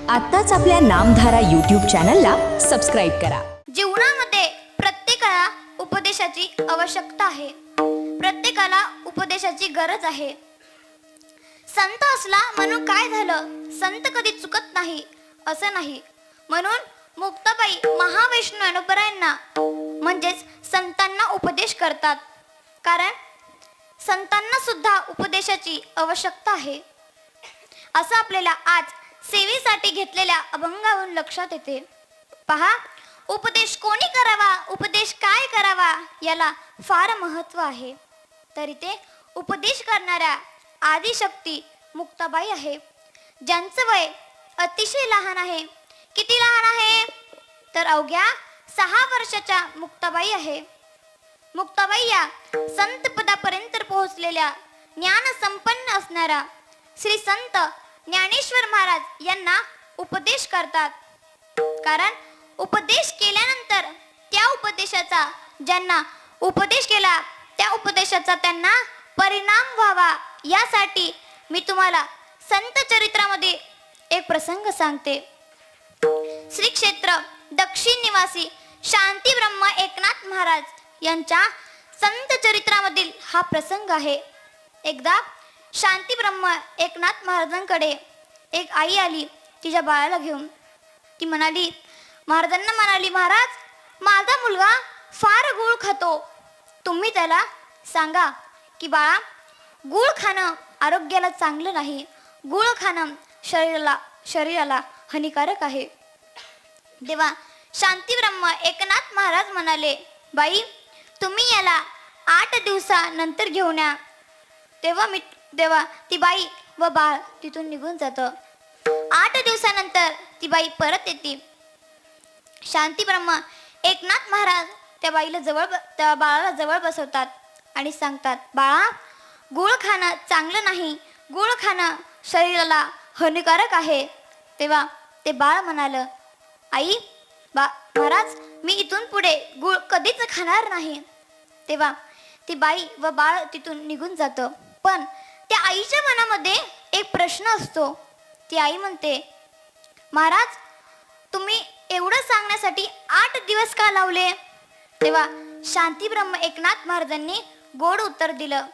आत्ताच आपल्या नामधारा YouTube चॅनलला सबस्क्राईब करा। जीवनामध्ये प्रत्येकाला उपदेशाची आवश्यकता आहे, प्रत्येकाला उपदेशाची गरज आहे। संत असला म्हणून काय झालं, संत कधी चुकत नाही असं नाही। म्हणून मुक्ताबाई महावैष्णव ज्ञानोबरायांना म्हणजेच संतांना उपदेश करतात, कारण संतांना सुद्धा उपदेशाची आवश्यकता आहे असं आपल्याला आज सेवेसाठी घेतलेल्या अभंगावरून लक्षात येते। पहा, उपदेश कोणी करावा, उपदेश काय करावा याला फार महत्त्व आहे। तर इथे उपदेश करणाऱ्या आदिशक्ती मुक्ताबाई आहे, ज्यांचं वय अतिशय लहान आहे। किती लहान आहे तर अवघ्या 6 वर्षाच्या मुक्ताबाई आहे। मुक्ताबाई या संत पदापर्यंत पोहोचलेल्या ज्ञान संपन्न असणारा श्री संत ज्ञानेश्वर महाराज यांना उपदेश करतात, कारण उपदेश केल्यानंतर त्या उपदेशाचा ज्यांना उपदेश केला त्या उपदेशाचा त्यांना परिणाम व्हावा यासाठी मी तुम्हाला संत चरित्रामध्ये एक प्रसंग सांगते। श्री क्षेत्र दक्षिण निवासी शांती ब्रह्म एकनाथ महाराज यांच्या संत चरित्रामधील हा प्रसंग आहे। एकदा शांती ब्रह्म एकनाथ महाराजांकडे एक आई आली तिच्या बाळाला घेऊन। ती महाराजांना म्हणाली, महाराज, माझा मुलगा फार गूळ खातो, तुम्ही त्याला सांगा की बाळा, गूळ खाणं आरोग्याला चांगलं नाही, गूळ खाणं शरीराला हानिकारक आहे। तेव्हा शांती ब्रह्म एकनाथ महाराज म्हणाले, बाई, तुम्ही याला 8 दिवसानंतर घेऊन या। तेव्हा ती बाई व बाळ तिथून निघून जातं। 8 दिवसानंतर ती बाई परत येते। शांती ब्रह्म एकनाथ महाराज त्या बाळाला जवळ बसवतात आणि सांगतात, बाळा, गूळ खाणं चांगलं नाही, गूळ खाणं शरीराला हानिकारक आहे। तेव्हा ते बाळ म्हणालं, आई, महाराज, मी इथून पुढे गूळ कधीच खाणार नाही। तेव्हा ती बाई व बाळ तिथून निघून जातं। पण त्या आईच्या मनामध्ये एक प्रश्न असतो। ती आई म्हणते, महाराज, तुम्ही एवढं सांगण्यासाठी 8 दिवस का लावले? तेव्हा शांती ब्रह्म एकनाथ महाराजांनी गोड उत्तर दिलं।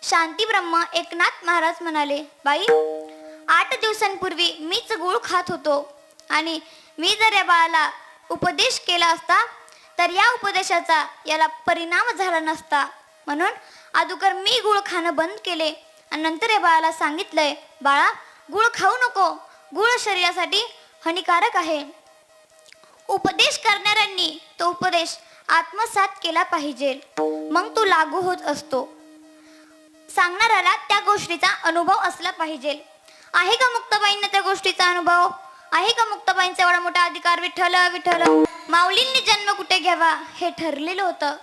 शांती ब्रह्म एकनाथ महाराज म्हणाले, बाई, 8 दिवसांपूर्वी मीच गूळ खात होतो आणि मी जर या बाळाला उपदेश केला असता तर या उपदेशाचा याला परिणाम झाला नसता। म्हणून अगोदर मी गूळ खाणं बंद केले आणि नंतर या बाळाला सांगितलंय, बाळा, गूळ खाऊ नको, गूळ शरीरासाठी हानिकारक आहे। उपदेश करणाऱ्यांनी तो उपदेश आत्मसात केला पाहिजे, मग तो लागू होत असतो। सांगणाऱ्याला त्या गोष्टीचा अनुभव असला पाहिजे। आहे का मुक्ताबाईंना त्या गोष्टीचा अनुभव? आहे का मुक्ताबाईंचा एवढा मोठा अधिकार? विठ्ठल विठ्ठल माऊलींनी जन्म कुठे घ्यावा हे ठरलेलं होतं।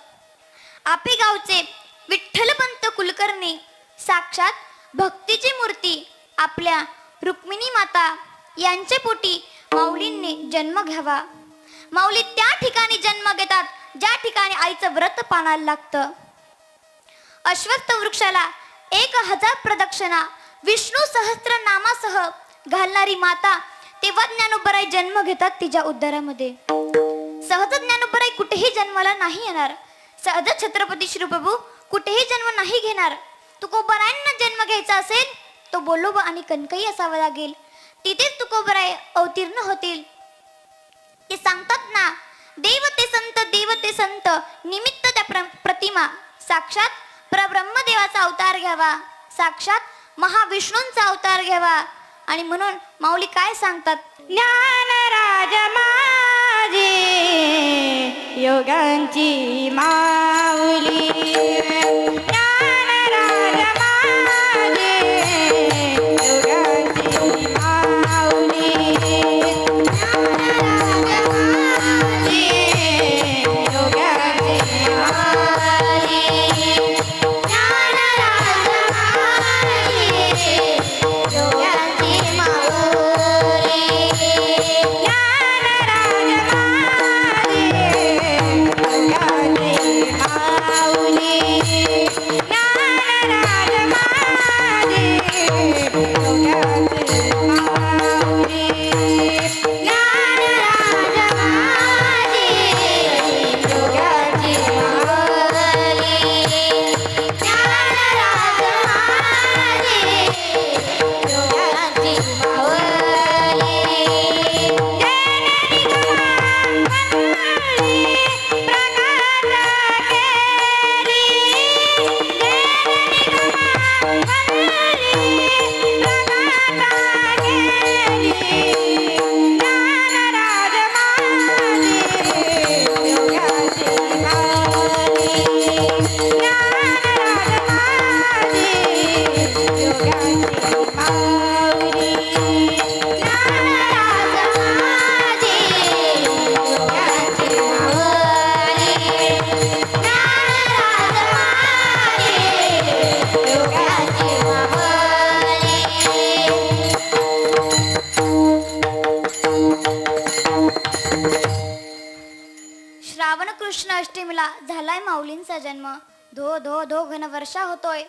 आपे गावचे विठ्ठलपंत कुलकर्णी साक्षात भक्तीची मूर्ती आपल्या रुक्मिणी माता यांच्या पोटी माऊलींनी जन्म घ्यावा। माऊली त्या ठिकाणी जन्म घेतात ज्या ठिकाणी आईचं व्रत पाळायला लागतं। अश्वत्थ वृक्षाला 1000 प्रदक्षिणा विष्णू सहस्त्र नामासह घालणारी माता तेव्हा ज्ञानोबराई जन्म घेतात तिच्या उद्धारामध्ये। सहज ज्ञानोबराई कुठेही जन्माला नाही येणार, सहज छत्रपती श्रीप्रभू कुठेही जन्म नाही घेणार। तुकोबरायांना जन्म घ्यायचा असेल तो बोलोबा आणि कणकई असावा लागेल, तिथेच तुकोबराय अवतीर्ण होतील। ते सांगतात ना, देवते संत निमित्त त्या प्रतिमा साक्षात परब्रह्मदेवाचा अवतार घ्यावा, साक्षात महाविष्णूंचा अवतार घ्यावा। आणि म्हणून माऊली काय सांगतात, ज्ञानराज माझे योगांची माऊली, ज्ञानराज माझे योगांची माऊली, ज्ञानराज माझे योगांची माऊली, ज्ञानराज माझे योगांची माऊली, ज्ञानराज माझे योगांची माऊली। कृष्ण अष्टमीला झालाय माऊलींचा जन्म. धो धो धो घन वर्षा होतोय.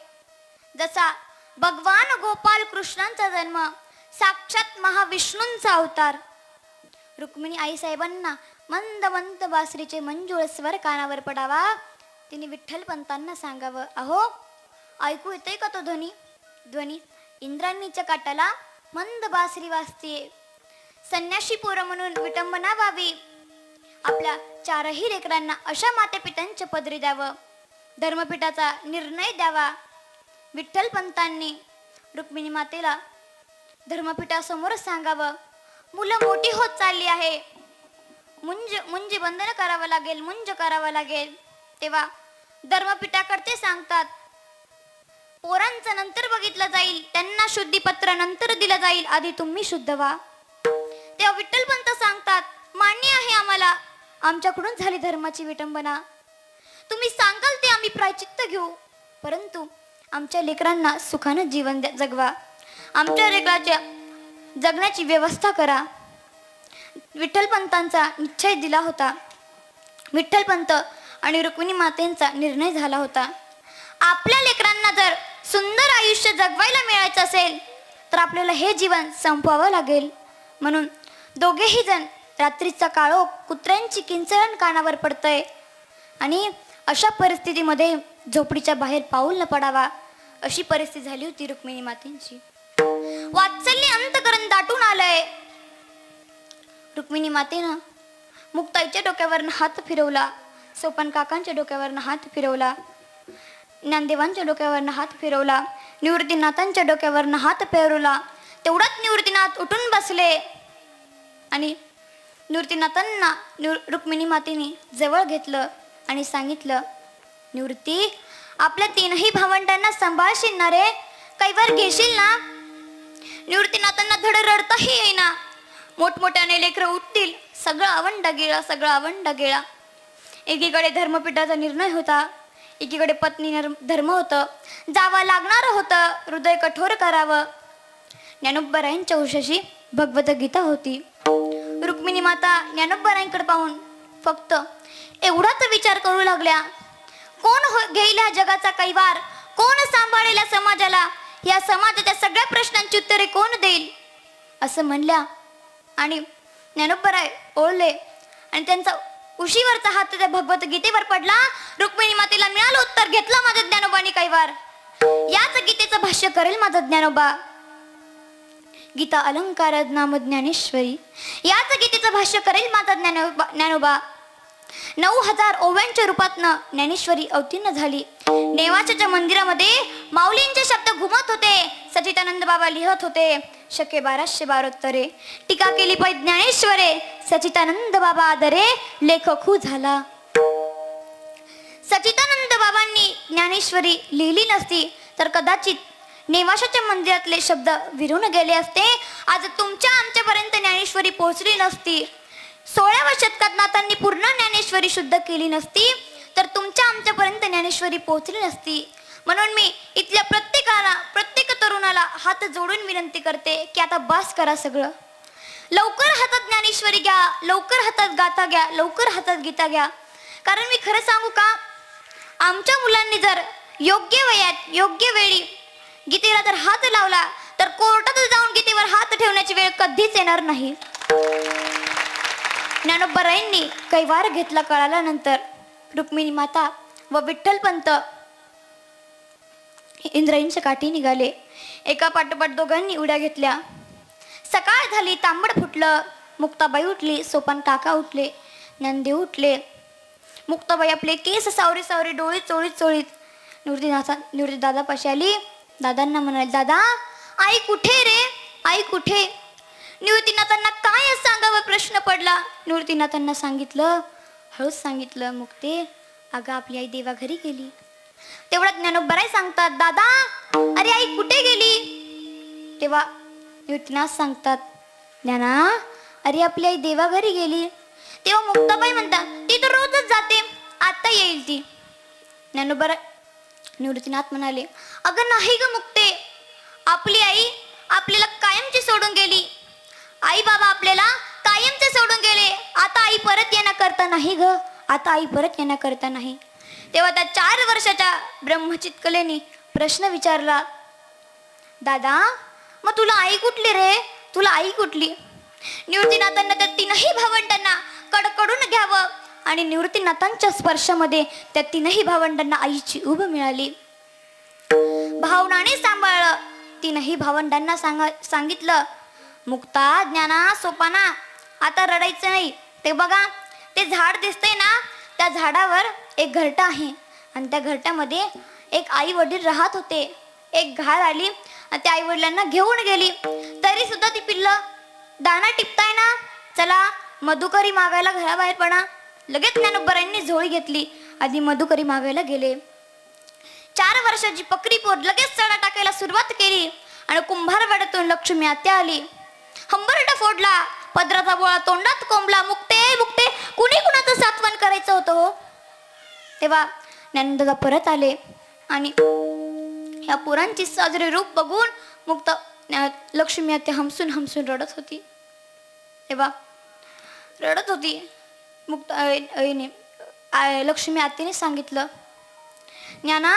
जसा भगवान गोपाल कृष्णांचा जन्म, साक्षात महाविष्णूंचा अवतार. रुक्मिणी आई साहेबांना मंद मंद बासरीचे मंजूळ स्वर कानावर पडावा. तिने विठ्ठल पंतांना सांगावं, अहो ऐकू येतोय का तो ध्वनी? ध्वनी इंद्रायणीच्या काठाला मंद बासरी वाजतीये. संन्याशी पोरं म्हणून विटंबना व्हावी. आपल्या चारही लेकरांना अशा मातेपित्यांच्या पदरी द्यावं. धर्मपीठाचा निर्णय द्यावा. विठ्ठल पंतांनी रुक्मिणी मातेला धर्मपीठासमोर सांगावं, मुलं मोठी होत चालली आहे, मुंज बंधन करावं लागेल, मुंज करावं लागेल. तेव्हा धर्मपीठाकडचे सांगतात, पोरांचं नंतर बघितलं जाईल, त्यांना शुद्धीपत्र नंतर दिलं जाईल, आधी तुम्ही शुद्ध व्हा. तेव्हा विठ्ठल पंत सांगतात, मान्य आहे आम्हाला, आमच्याकडून झाली धर्माची विटंबना, तुम्ही सांगाल ते आम्ही प्रायचित्त घेऊ, परंतु आमच्या लेकरांना सुखानं जीवन जगवा, आमच्या लेकराच्या जगण्याची व्यवस्था करा. विठ्ठल पंतांचा निश्चय दिला होता. विठ्ठल पंत आणि रुक्मिणी मातेंचा निर्णय झाला होता. आपल्या लेकरांना जर सुंदर आयुष्य जगवायला मिळायचं असेल तर आपल्याला हे जीवन संपवावं लागेल. म्हणून दोघेही जण रात्रीचा काळोख, कुत्र्यांची किंचळण कानावर पडतंय आणि अशा परिस्थितीमध्ये झोपडीच्या बाहेर पाऊल न पडावा अशी परिस्थिती झाली होती रुक्मिणी मातेंची. वात्सल्य अंतकरण दाटून आलंय. रुक्मिणी मातेनं मुक्ताईच्या डोक्यावरनं हात फिरवला, सोपान काकांच्या डोक्यावरनं हात फिरवला, ज्ञानदेवांच्या डोक्यावरनं हात फिरवला, निवृत्तीनाथांच्या डोक्यावरनं हात फिरवला. तेवढाच निवृत्तीनाथ उठून बसले आणि निवृत्तीनाथांना रुक्मिणी मातेने जवळ घेतलं आणि सांगितलं, निवृत्ती, आपल्या तीनही भावंडांना सांभाळशील ना रे? कैवार घेशील ना? निवृत्तीनाथांना धड रडताही येईना. मोठमोठ्याने लेकरं उठतील, सगळं आवंडा गेला, सगळं आवंडा गेला. एकीकडे धर्मपीठाचा निर्णय होता, एकीकडे पत्नी धर्म होतं, जावं लागणार होतं, हृदय कठोर करावं. ज्ञानोबारायांच्या उशाशी भगवद्गीता होती. रुक्मिणी माता ज्ञानोबारायांकडे पाहून फक्त एवढाच विचार करू लागल्या, कोण घेईल या जगाचा कैवार, कोण सांभाळेल या समाजाला, या समाजाच्या सगळ्या प्रश्नांची उत्तरे कोण देईल, असं म्हणल्या. आणि ज्ञानोबाराय ओळले आणि त्यांचा उशीवरचा हात त्या भगवद्गीतेवर पडला. रुक्मिणी मातेला मिळालं उत्तर, घेतला माझा ज्ञानोबानी कैवार, याच गीतेचं भाष्य करेल माझा ज्ञानोबा. गीता अलंकार नाम ज्ञानेश्वरी, याच गीतेचं भाष्य करेल माझा ज्ञानोबा. 9000 ओव्यांच्या रूपातनं ज्ञानेश्वरी अवतीर्ण झाली. नेवाच्या मंदिरामध्ये माऊलींचे शब्द घुमत होते. सचिदानंद बाबा लिहत होते, शके 1212 उत्तरे, टीका केली पै ज्ञानेश्वरे, सचिदानंद बाबा आदरे, लेखक हू झाला. सचिदानंद बाबांनी ज्ञानेश्वरी लिहिली नसती तर कदाचित नेवाशाच्या मंदिरातले शब्द विरून गेले असते. आज तुमच्या आमच्यापर्यंत ज्ञानेश्वरी पोहोचली नसती. 16व्या शतकात नाथांनी पूर्ण ज्ञानेश्वरी शुद्ध केली नसती तर तुमच्या आमच्यापर्यंत ज्ञानेश्वरी पोहोचली नसती. म्हणून मी इथल्या प्रत्येकाला, प्रत्येक तरुणाला हात जोडून विनंती करते की आता बास करा सगळं. लवकर हातात ज्ञानेश्वरी घ्या, लवकर हातात गाथा घ्या, लवकर हातात गीता घ्या. कारण मी खरं सांगू का, आमच्या मुलांनी जर योग्य वयात, योग्य वेळी गीतेला जर हात लावला तर कोर्टात जाऊन गीतेवर हात ठेवण्याची वेळ कधीच येणार नाही. ज्ञानोबारायांनी कैवार घेतला कळाल्यानंतर रुक्मिणी माता व विठ्ठल पंत इंद्रायणीच्या काठी निघाले. एका पाठोपाठ दोघांनी उड्या घेतल्या. सकाळ झाली, तांबड फुटलं. मुक्ताबाई उठली, सोपान काका उठले, ज्ञानदेव उठले. मुक्ताबाई आपले केस सावरी सावरी, डोळे चोळीत चोळीत निवृत्ती दादापाशी आली. दादांना म्हणाले, दादा, आई कुठे रे, आई कुठे? निवृत्तीनाथांना काय सांगावं प्रश्न पडला. निवृत्तीनाथांना सांगितलं, हळूच सांगितलं, मुक्ते, अगं आपली आई देवाघरी गेली. तेवढ्यात ज्ञानोबाराय सांगतात, दादा, अरे आई कुठे गेली? तेव्हा निवृत्तीनाथ सांगतात, ज्ञाना, अरे आपली आई देवाघरी गेली. तेव्हा मुक्ताबाई म्हणतात, ती तर रोजच जाते, आता येईल ती. निवृत्तीनाथ म्हणाले, अगं नाही ग मुक्ते, आपली आई आपल्याला कायमची सोडून गेली. आई बाबा आपल्याला कायमचे सोडून गेले, आता आई परत येण्याकरता नाही ग, आता आई परत येण्याकरता नाही. तेव्हा त्या 4 वर्षाच्या ब्रह्मचित कलेने प्रश्न विचारला, दादा मग तुला आई कुठली रे, तुला आई कुठली? निवृत्तीनाथांना त्या 3ही भावंडांना कडकडून घ्यावं आणि निवृत्तीनाथांच्या स्पर्शामध्ये त्या 3ही भावंडांना आईची उभ मिळाली. भावनाने सांभाळलं. 3ही भावंडांना सांगितलं, मुक्ता, ज्ञाना, सोपाना, आता रडायचं नाही. ते बघा ते झाड दिसतंय ना, त्या झाडावर एक घरटं आहे आणि त्या घरट्यामध्ये एक आई वडील राहत होते. एक घाल आली आणि त्या आई वडिलांना घेऊन गेली. तरी सुद्धा ती पिल्लं दाना टिपताय ना, चला मधुकरी मागायला घराबाहेर पडा. लगेच ज्ञानोबरांनी झोळी घेतली आणि मधुकरी मागायला गेले. 4 वर्षाची पकडी पोर लगेच चढा टाकायला सुरुवात केली आणि कुंभारवाड्यातून लक्ष्मी आत्या आली. हंबरटा फोडला, पदराचा बोळा तोंडात कोंबला. मुक्ते मुक्ते, कुणी कुणाचं सात्वन करायचं होतं हो. तेव्हा ज्ञानदादा परत आले आणि या पोरांची साजरे रूप बघून मुक्त लक्ष्मी आत्या हमसून हमसून रडत होती. तेव्हा रडत होती मुक्त लक्ष्मी आत्याने सांगितलं, ज्ञाना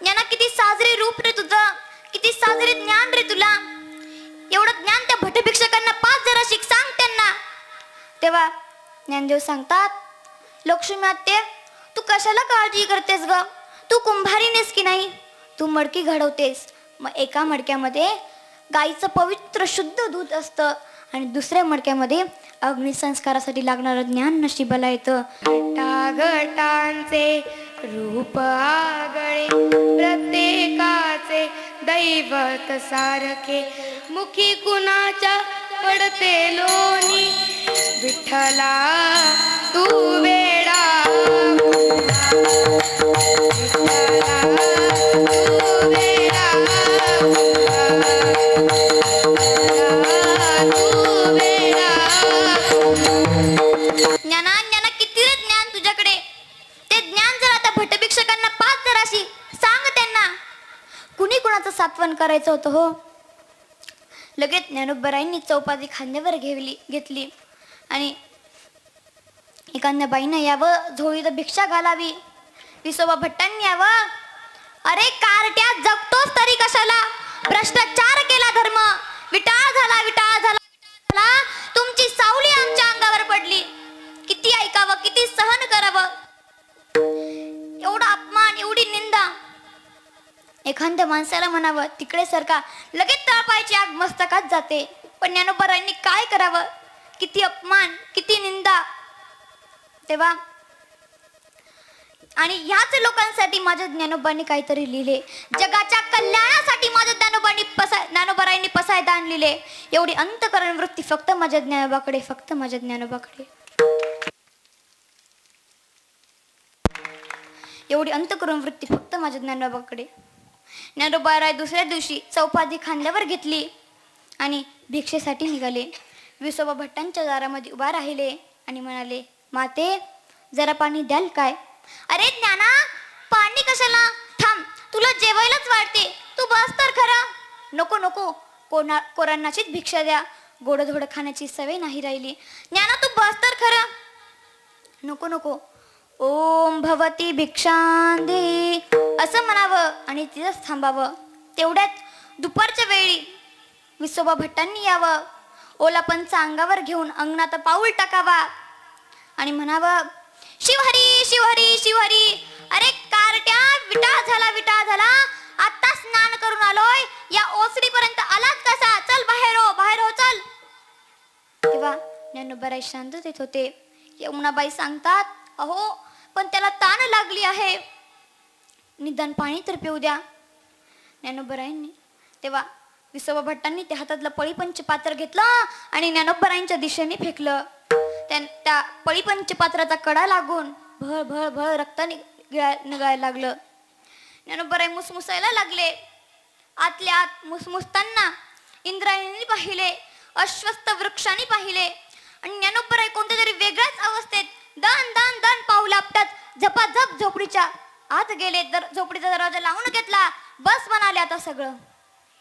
ज्ञाना, किती साजरे रूप रे तुझं, किती साजरे ज्ञान रे तुला. एवढं ज्ञान त्या भटभिक्षकांना पाच जरा शिक, सांग त्यांना. तेव्हा ज्ञानदेव सांगतात, लक्ष्मी आत्या तू कशाला काळजी करतेस ग, तू कुंभारीनेस की नाही, तू मडकी घडवतेस. मग एका मडक्यामध्ये गाईचं पवित्र शुद्ध दूध असतं आणि दुसऱ्या मडक्यामध्ये अग्निसंस्कारासाठी लागणारं ज्ञान नशिबाला येतं. घटाघटांचे रूप आगळे, प्रत्येकाचे दैवत सारखे, मुखी कुणाच्या पडते लोणी, विठ्ठला तू वेडा विठ्ठला तू वेडा ज्ञाना ज्ञाना, किती रे ज्ञान तुझ्याकडे. ते ज्ञान जर आता भटभिक्षकांना पाच जराशी सांग त्यांना. कुणी कुणाचं सात्वन करायचं होतं हो. लगेच ज्ञानोबरायांनी चौपाती खांद्यावर घेतली आणि एखाद्या बाईनं यावं, झोळीत भिक्षा घालावी. विसोबा भट्टांनी यावं, अरे कारट्या जगतोस तरी कशाला, भ्रष्टाचार केला धर्म, विटाळ झाला विटाळ झाला, तुमची सावली आमच्या अंगावर पडली. किती ऐकावं, किती सहन करावं. एवढा अपमान, एवढी निंदा. एखाद्या माणसाला म्हणावं तिकडे सरका, लगेच तळपायची आग मस्तकात जाते. पण ज्ञानोबरांनी काय करावं, किती अपमान, किती निंदा. तेव्हा आणि ह्याच लोकांसाठी माझ्या ज्ञानोबांनी काहीतरी लिहिले. जगाच्या कल्याणासाठी माझ्या ज्ञानोबरांनी पसायदान लिहिले. एवढी अंतकरण वृत्ती फक्त माझ्या ज्ञानोबाकडे, फक्त माझ्या ज्ञानोबाकडे. एवढी अंतकरण वृत्ती फक्त माझ्या ज्ञानोबाकडे. ज्ञानोबाराय दुसऱ्या दिवशी चौपाती खांद्यावर घेतली आणि भिक्षेसाठी निघाले. विसोबा भट्टांच्या दारामध्ये उभा राहिले आणि म्हणाले, माते जरा पाणी द्याल काय? अरे ज्ञाना, पाणी कशाला, थांब, तुला जेवायलाच वाढते, तू बस तर खरा. नको नको, कोरांनाचीच भिक्षा द्या, गोडधोड खाण्याची सवय नाही राहिली. ज्ञाना तू बस तर खरं. नको नको, ओम भवती भिक्षांदे असं म्हणावं आणि तिथंच थांबावं. तेवढ्यात दुपारच्या वेळी विसोबा भट्टांनी यावं, ओलापंचा अंगावर घेऊन अंगणात पाऊल टाकावा आणि म्हणावं, शिवहरी शिवहरी शिवहरी. अरे कारट्या, विटाळ झाला, आता स्नान करून आलोय, या ओसरीपर्यंत आलाच कसा, चल बाहेर हो चल. तेव्हा ज्ञानोबराय शांततेत होते. यमुनाबाई सांगतात, अहो पण त्याला ताण लागली आहे, निदान पाणी तर पिऊ द्या. ज्ञानोबरायांनी तेव्हा विसोबा भट्टांनी त्या हातातलं पळीपंच पात्र घेतलं आणि ज्ञानोबरायांच्या दिशेने फेकलं. त्या पळीपंच पात्राचा कडा लागून भळ भळ भळ रक्त निघायला लागलं. ज्ञानोबराय मुसमुसायला लागले. आतल्या आत मुसमुसताना इंद्रायणी पाहिले, अश्वस्थ वृक्षांनी पाहिले आणि ज्ञानोबराय कोणत्या तरी वेगळ्याच अवस्थेत दन दन दन पाऊल आपटत झपाझप झोपडीच्या आत गेले. झोपडीचा दरवाजा लावून घेतला. बस म्हणाले आता सगळं.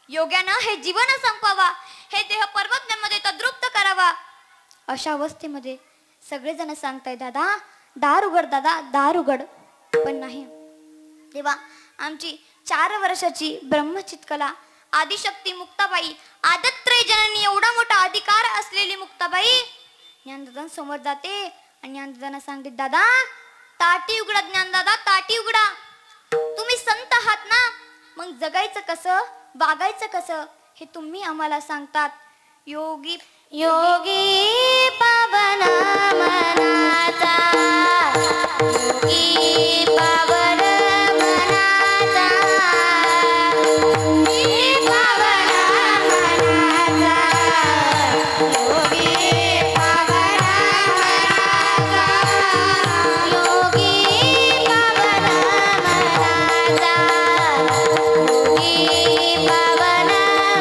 योग्यानं हे जीवन संपवावा, हे देह पर्वतमध्ये तद्रुप्त करावा. अशा अवस्थेमध्ये सगळेजण सांगताय, दादा दार उघड दादा, दार उघड. पण नाही. तेव्हा आमची 4 वर्षाची ब्रह्मचित कला आदिशक्ती मुक्ताबाई, आदत्त्रय जननी एवढा मोठा अधिकार असलेली मुक्ताबाई ज्ञानदादांसमोर जाते आणि ज्ञानदादांना सांगते, दादा ताटी उघडा, ज्ञानदादा ताटी उघडा. तुम्ही संत आहात ना, मग जगायचं कसं, वागायचं कसं हे तुम्ही आम्हाला सांगतात. योगी योगी पावन मनाचा, योगी पावन मनाचा, योगी पावन मनाचा, योगी पावन मनाचा, योगी पावन मनाचा, योगी पावन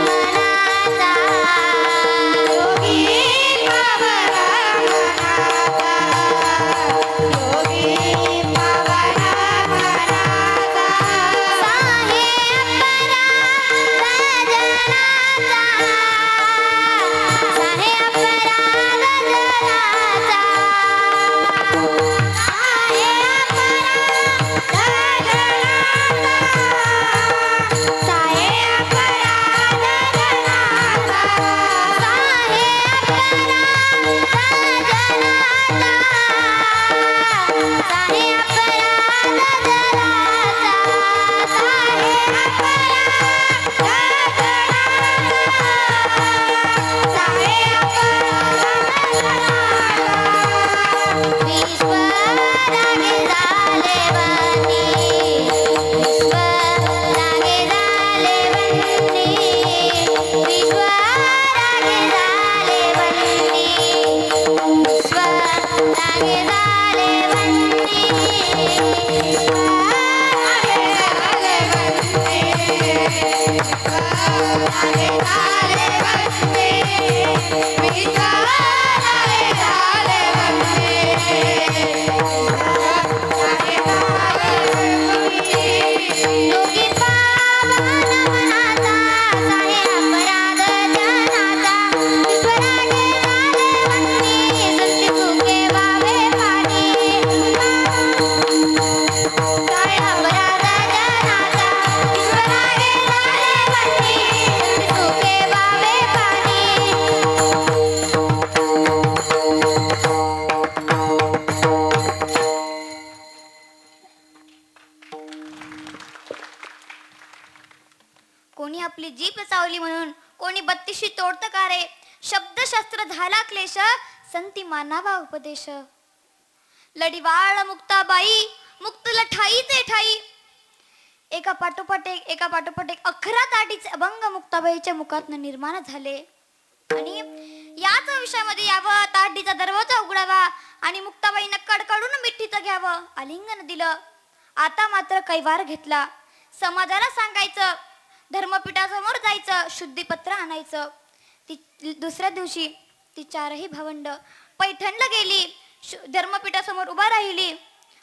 मनाचा, योगी पावन कोणी आपली जीभ चावली म्हणून कोणी 32शी तोडतं का रे. शब्दशास्त्र झाला क्लेश, संती मानावा उपदेश. लढीवाळ मुक्ताबाई, मुक्तला ठाईचे ठाई. एका पाठोपाठ एक 11 ताटीचे अभंग मुक्ताबाईच्या मुखातनं निर्माण झाले. आणि याच विषयामध्ये यावं, ताटीचा दरवाजा उघडावा आणि मुक्ताबाईंना कडकडून मिठीचं घ्यावं, आलिंगन दिलं. आता मात्र कैवार घेतला. समाजाला सांगायचं, धर्मपीठासमोर जायचं, शुद्धीपत्र आणायचं. दुसऱ्या दिवशी ती 4ही भावंड पैठणला गेली, धर्मपीठासमोर उभा राहिली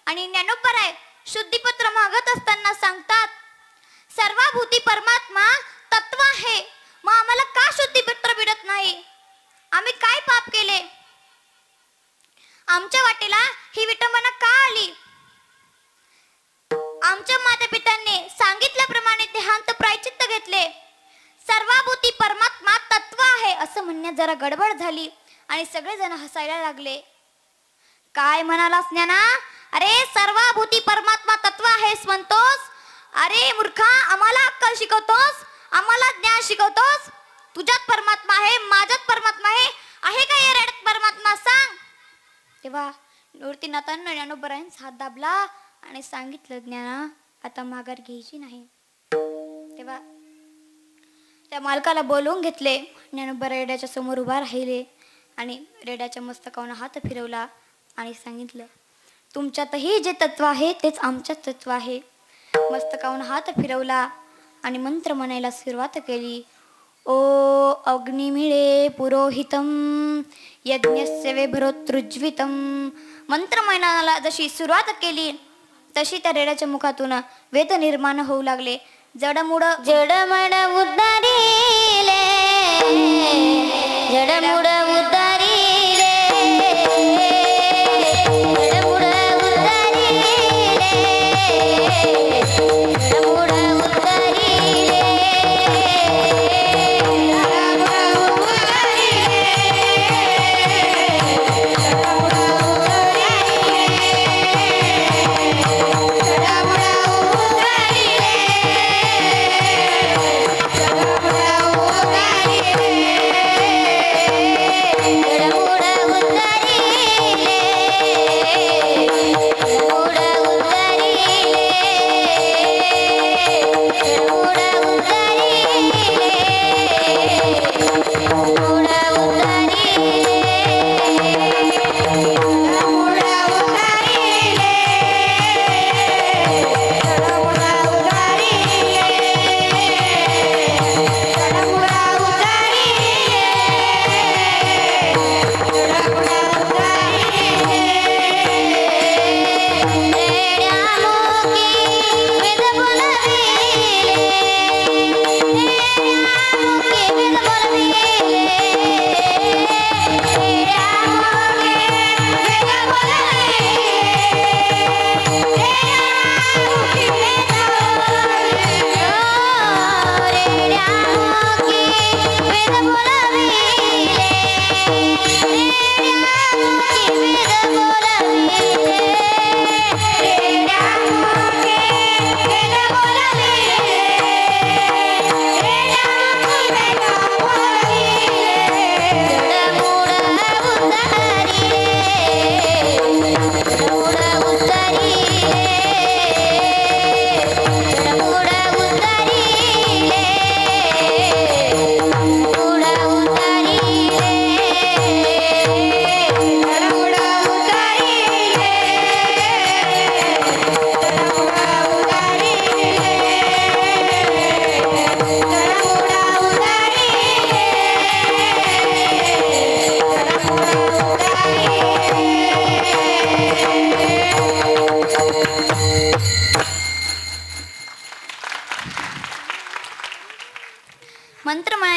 आणि ज्ञानोबराय शुद्धीपत्र मागत असताना सांगतात, सर्वभूती परमात्मा तत्व आहे, मग आम्हाला का शुद्धीपत्र भेटत नाही? आम्ही काय पाप केले? आमच्या वाटेला ही विटंबना का आली? आमच्या मातापित्यांनी सांगितल्याप्रमाणे देहांत प्रायचित्त घेतले. सर्वभूती परमात्मा तत्व आहे असं म्हणण्यात जरा गडबड झाली आणि सगळेजण हसायला लागले. काय म्हणालास ज्ञाना? अरे सर्वभूती परमात्मा तत्व आहेस म्हणतोस? अरे मूर्खा, आम्हाला अक्कल शिकवतोस, आम्हाला ज्ञान शिकवतोस? तुझ्यात परमात्मा आहे, माझ्यात परमात्मा आहे का या रेड्यात परमात्मा? सांग. तेव्हा मूर्तीनाथांना ज्ञानोबरायांचा हात दाबला आणि सांगितलं, ज्ञाना आता माघार घ्यायची नाही. तेव्हा त्या मालकाला बोलवून घेतले. ज्ञानोबा रेड्याच्या समोर उभा राहिले आणि रेड्याच्या मस्तकावर हात फिरवला आणि सांगितलं, तुमच्यातही जे तत्व आहे तेच आमच्यात तत्व आहे. मस्तकावर हात फिरवला आणि मंत्र म्हणायला सुरुवात केली. ओ अग्निमिळे पुरोहितम यज्ञस्य वेभरोत्रुज्वितम. मंत्र म्हणायला जशी सुरुवात केली तशी त्या रेड्याच्या मुखातून वेद निर्माण होऊ लागले. जडमुड जडमड उद्धारिले, जडमुड उद्धारिले, जडमुड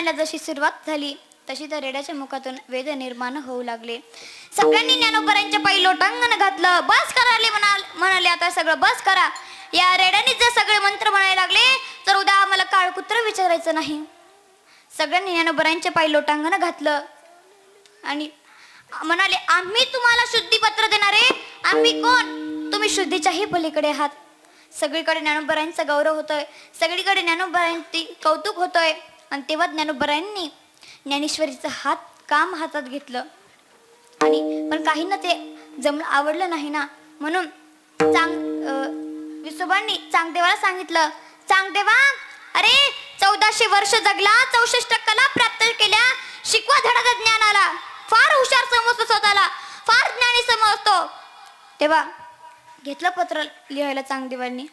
म्हणायला जशी सुरुवात झाली तशी त्या रेड्याच्या मुखातून वेद निर्माण होऊ लागले. सगळ्यांनी ज्ञानोबरांच्या पायी लोटांगण घातलं. बस कराले म्हणाले आता सगळं बस करा. या रेड्याने जर सगळे मंत्र म्हणायला लागले तर उद्या आम्हाला काळकुत्र विचारायचं नाही. सगळ्यांनी ज्ञानोबरांच्या पायी लोटांगण घातलं आणि म्हणाले आम्ही तुम्हाला शुद्धीपत्र देणारे. आम्ही कोण? तुम्ही शुद्धीच्याही पलीकडे आहात. सगळीकडे ज्ञानोबरांचा गौरव होतोय, सगळीकडे ज्ञानोबरांची कौतुक होतोय. आणि तेव्हा ज्ञानोबरांनी ज्ञानेश्वरीचं काम हातात घेतलं आणि पण काहींना ते आवडलं नाही ना, म्हणून विसोबांनी चांगदेवाला सांगितलं, चांगदेवा अरे 1400 वर्ष जगला, 64 कला प्राप्त केल्या, शिकवा धडा ज्ञानाला, फार हुशार समजतो स्वतःला, फार ज्ञानी समजतो. तेव्हा घेतलं पत्र लिहायला चांगदेवांनी.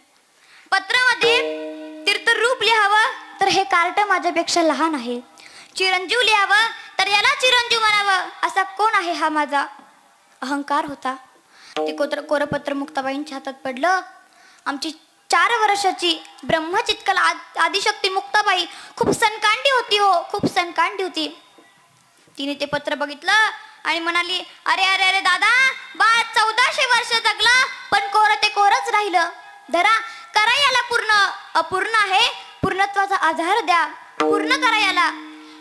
पत्रामध्ये तीर्थरूप लिहावं तर हे कार्ट माझ्यापेक्षा लहान आहे, चिरंजीव लिहावं तर याला चिरंजीव म्हणावं, असा कोण आहे हा माझा अहंकार होता. ते कोरपत्र मुक्ताबाईंच्या हातात पडलं. आमची 4 वर्षाची ब्रह्मचित्कल आदिशक्ती मुक्ताबाई खूप सनकांडी होती, हो खूप सनकांडी होती. तिने ते पत्र बघितलं आणि म्हणाली अरे अरे अरे दादा, बाळ 1400 वर्ष जगला पण कोर ते कोरच राहिलं. धरा करा याला पूर्ण, अपूर्ण आहे, पूर्णत्वाचा आधार द्या, पूर्ण करा याला.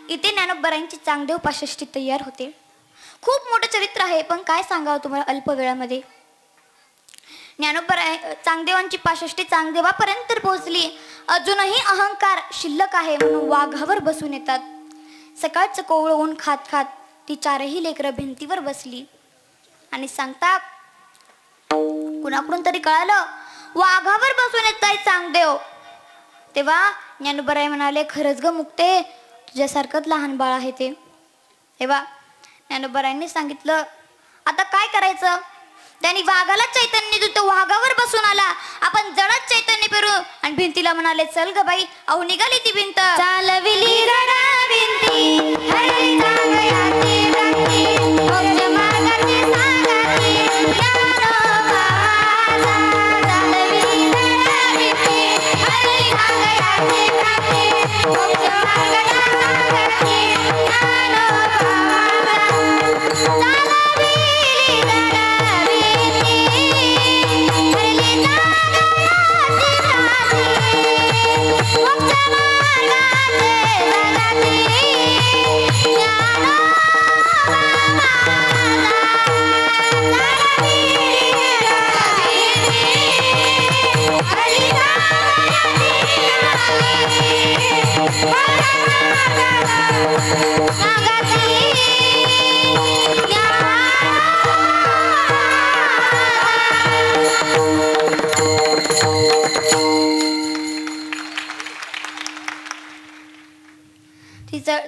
इथे ज्ञानोबरांची चांगदेव पाशष्टी तयार होते. खूप मोठं चरित्र आहे पण काय सांगावं तुम्हाला अल्प वेळामध्ये. चांगदेवांची पाशष्टी चांगदेवापर्यंत पोहोचली. अजूनही अहंकार शिल्लक आहे म्हणून वाघावर बसून येतात. सकाळचं कोवळं ऊन खात खात ती 4ही लेकरं भिंतीवर बसली आणि सांगतात कुणाकडून तरी कळालं वाघावर बसून येत आहे चांगदेव. तेव्हा ज्ञानोबराय म्हणाले खरंच ग मुक्ते, तुझ्यासारखंच लहान बाळ आहे ते. तेव्हा ज्ञानोबरायांनी सांगितलं आता काय करायचं. त्यांनी वाघाला चैतन्य देऊन तो वाघावर बसून आला. आपण जडच चैतन्य पेरू आणि भिंतीला म्हणाले चल ग बाई. अहो निघाली ती भिंत. चालविली रडा भिंती, हरी जागयाची भक्ती, मोक्ष मार्गाची सांगाती, ज्ञानोबा चालविली रडा भिंती, हरी जागयाची भक्ती, मोक्ष मार्गाची सांगाती, ज्ञानोबा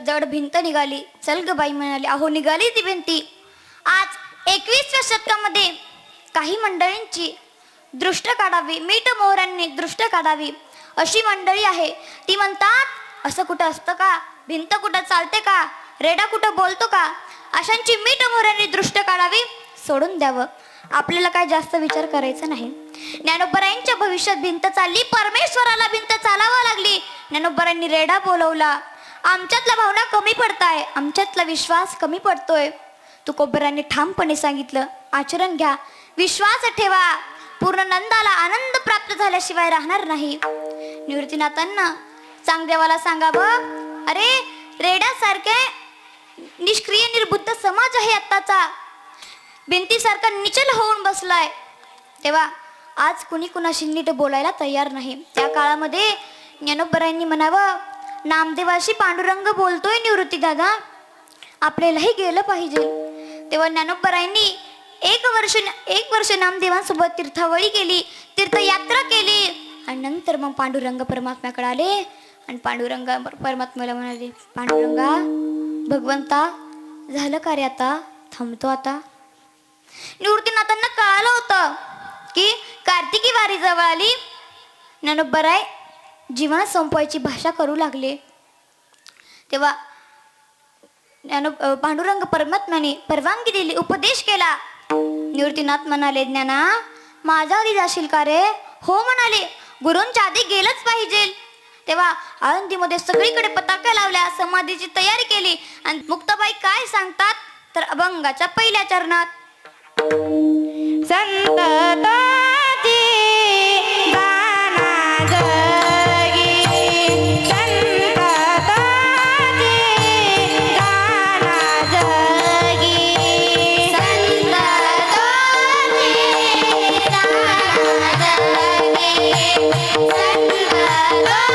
जड भिंत निघाली. चल ग बाई म्हणाली. अहो निघाली ती भिंती. आज 21व्या शतकामध्ये काही मंडळींची दृष्ट काढावी, मीठ मोहरांनी दृष्ट काढावी अशी मंडळी आहे. ती म्हणतात असं कुठं असतं का, भिंत कुठं चालते का, रेडा कुठं बोलतो का. अशांची मीठ मोहरांनी दृष्ट काढावी, सोडून द्यावं. आपल्याला काय जास्त विचार करायचा नाही. ज्ञानोबरायांच्या भविष्यात भिंत चालली, परमेश्वराला भिंत चालावं लागली. ज्ञानोबरांनी रेडा बोलवला. आमच्यातला भावना कमी पडताय, आमच्यातला विश्वास कमी पडतोय. तुकोबरांनी ठामपणे सांगितलं आचरण घ्या, विश्वास ठेवा, पूर्ण नंदाला आनंद प्राप्त झाल्याशिवाय राहणार नाही. निवृत्तीनाथांना चांगदेवाला सांगावं अरे रेड्यासारखे निष्क्रिय निर्बुद्ध समाज आहे आत्ताचा, भिंतीसारखा निचल होऊन बसलाय. तेव्हा आज कुणी कुणाशी नीट बोलायला तयार नाही. त्या काळामध्ये ज्ञानोबरांनी म्हणावं नामदेवाशी पांडुरंग बोलतोय निवृत्ती दादा, आपल्यालाही गेलं पाहिजे. तेव्हा ज्ञानोबरांनी एक वर्ष नामदेवांसोबत तीर्थावळी केली, तीर्थयात्रा केली आणि नंतर मग पांडुरंग परमात्म्याकडे आले आणि पांडुरंग परमात्म्याला म्हणाले पांडुरंगा भगवंता झालं का रे, आता थांबतो. आता निवृत्तीनाथांना कळालं होतं की कार्तिकी वारी जवळ आली. ज्ञानोबराय जीवन संपवायची भाषा करू लागले. तेव्हा पांडुरंग परमात्म्याने परवानगी दिली, उपदेश केला. निवृत्तीनाथ म्हणाले ज्ञाना माझ्या आधी जाशील का रे. हो म्हणाले, गुरूंच्या आधी गेलंच पाहिजे. तेव्हा आळंदीमध्ये सगळीकडे पताका लावल्या, समाधीची तयारी केली. आणि मुक्ताबाई काय सांगतात तर अभंगाच्या पहिल्या चरणात, संतताची दाना जगी, संतताची दाना जगी, संतताची दाना जगी, संतताची